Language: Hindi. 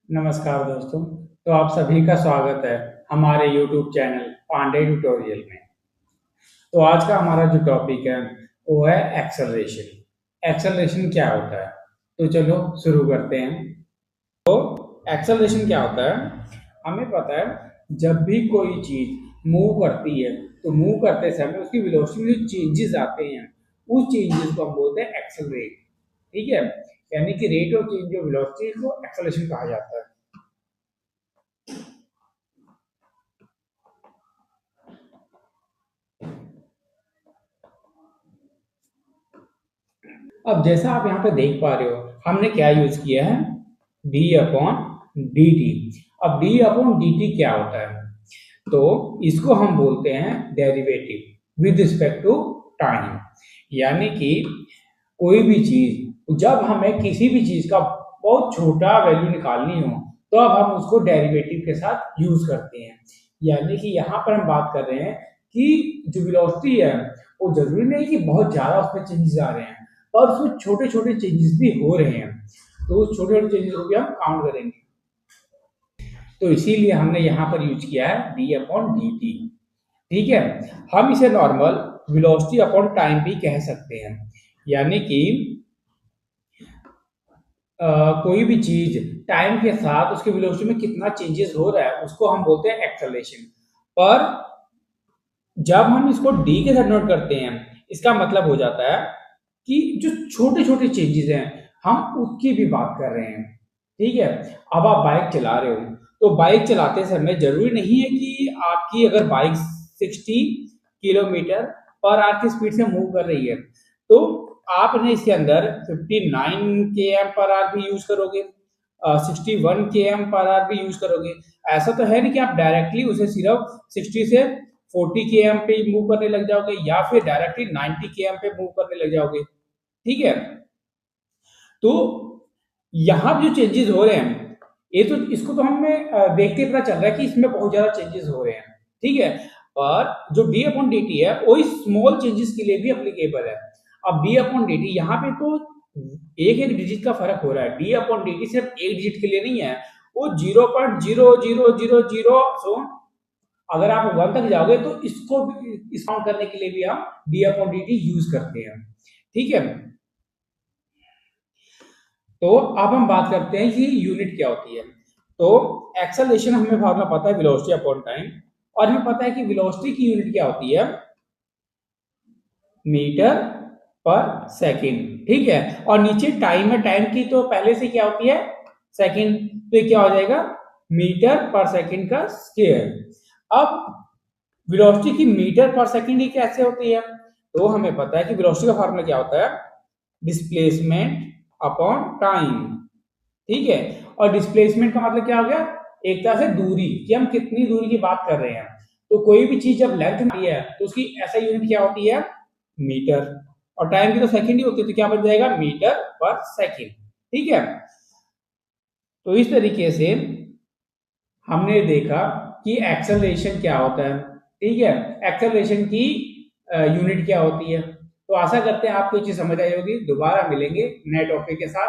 नमस्कार दोस्तों। तो आप सभी का स्वागत है हमारे YouTube चैनल पांडे ट्यूटोरियल में। तो आज का हमारा जो टॉपिक है वो है एक्सेलरेशन। एक्सेलरेशन क्या होता है? तो चलो शुरू करते हैं। एक्सेलरेशन क्या होता है? हमें पता है जब भी कोई चीज मूव करती है तो मूव करते समय उसकी वेलोसिटी में जो चेंजेस आते हैं उस चेंजेस को हम बोलते हैं एक्सेलरेट। ठीक है, यानी कि rate of change of velocity को एक्सेलरेशन कहा जाता है। अब जैसा आप यहाँ पे देख पा रहे हो, हमने क्या यूज किया है? D upon D T. अब डी अपॉन डी टी क्या होता है? तो इसको हम बोलते हैं derivative with respect to time. यानी कि कोई भी चीज, जब हमें किसी भी चीज का बहुत छोटा वैल्यू निकालनी हो तो अब हम उसको डेरिवेटिव के साथ यूज करते हैं। यानी कि यहाँ पर हम बात कर रहे हैं कि जो वेलोसिटी है वो जरूरी नहीं कि बहुत ज्यादा उसमें चेंजेस आ रहे हैं, और उसमें छोटे छोटे चेंजेस भी हो रहे हैं, तो उस छोटे छोटे चेंजेस को भी हम काउंट करेंगे। तो इसीलिए हमने यहाँ पर यूज किया है डी अपॉन डी टी। ठीक है, हम इसे नॉर्मल वेलोसिटी अपॉन टाइम भी कह सकते हैं। यानी कि कोई भी चीज टाइम के साथ उसके वेलोसिटी में कितना चेंजेस हो रहा है उसको हम बोलते हैं एक्सेलरेशन। पर जब हम इसको डी के साथ नोट करते हैं, इसका मतलब हो जाता है कि जो छोटे छोटे चेंजेस हैं हम उसकी भी बात कर रहे हैं। ठीक है, अब आप बाइक चला रहे हो तो बाइक चलाते समय जरूरी नहीं है कि आपकी अगर बाइक 60 किलोमीटर पर आवर की स्पीड से मूव कर रही है तो आपने इसके अंदर 59 के एम पर आवर भी यूज करोगे, 61 के एम पर आवर भी यूज करोगे। ऐसा तो है नहीं कि आप डायरेक्टली उसे सिर्फ 60 से 40 के एम पे मूव करने लग जाओगे या फिर डायरेक्टली 90 के एम पे मूव करने लग जाओगे। ठीक है, तो यहाँ जो चेंजेस हो रहे हैं ये तो इसको तो हमें देख के पता चल रहा है कि इसमें बहुत ज्यादा चेंजेस हो रहे हैं। ठीक है, और जो डी अपॉन डी टी है वही स्मॉल चेंजेस के लिए भी अप्लीकेबल है। अब डी अपॉन डी टी यहाँ पे तो एक एक डिजिट का फर्क हो रहा है। डी अपॉन डी टी सिर्फ एक डिजिट के लिए नहीं है, वो 0.0000 सो अगर आप वन तक जाओगे तो इसको भी इस काउंट करने के लिए भी हम D upon D T use करते हैं। ठीक है, तो अब हम बात करते हैं कि यूनिट क्या होती है। तो एक्सेलरेशन हमें फार्मूला पता है वेलोसिटी अपॉन टाइम, और हमें पता है कि वेलोसिटी की यूनिट क्या होती है? मीटर पर सेकंड। ठीक है, और नीचे टाइम है, टाइम की तो पहले से क्या होती है? सेकंड। तो ये क्या हो जाएगा? मीटर पर सेकंड का स्क्वायर। अब वेलोसिटी की मीटर पर सेकंड ही कैसे होती है? तो हमें पता है कि वेलोसिटी का फार्मूला क्या होता है? Displacement upon time. ठीक है, और डिस्प्लेसमेंट का मतलब क्या हो गया? एक तरह से दूरी, कि हम कितनी दूरी की बात कर रहे हैं। तो कोई भी चीज जब लेंथ में है तो उसकी ऐसा यूनिट क्या होती है? मीटर। और टाइम की तो सेकंड ही होती है, तो क्या बन जाएगा? मीटर पर सेकंड। ठीक है, तो इस तरीके से हमने देखा कि एक्सेलरेशन क्या होता है। ठीक है, एक्सेलरेशन की यूनिट क्या होती है। तो आशा करते हैं आपको ये चीज समझ आई होगी। दोबारा मिलेंगे नए टॉपिक के साथ।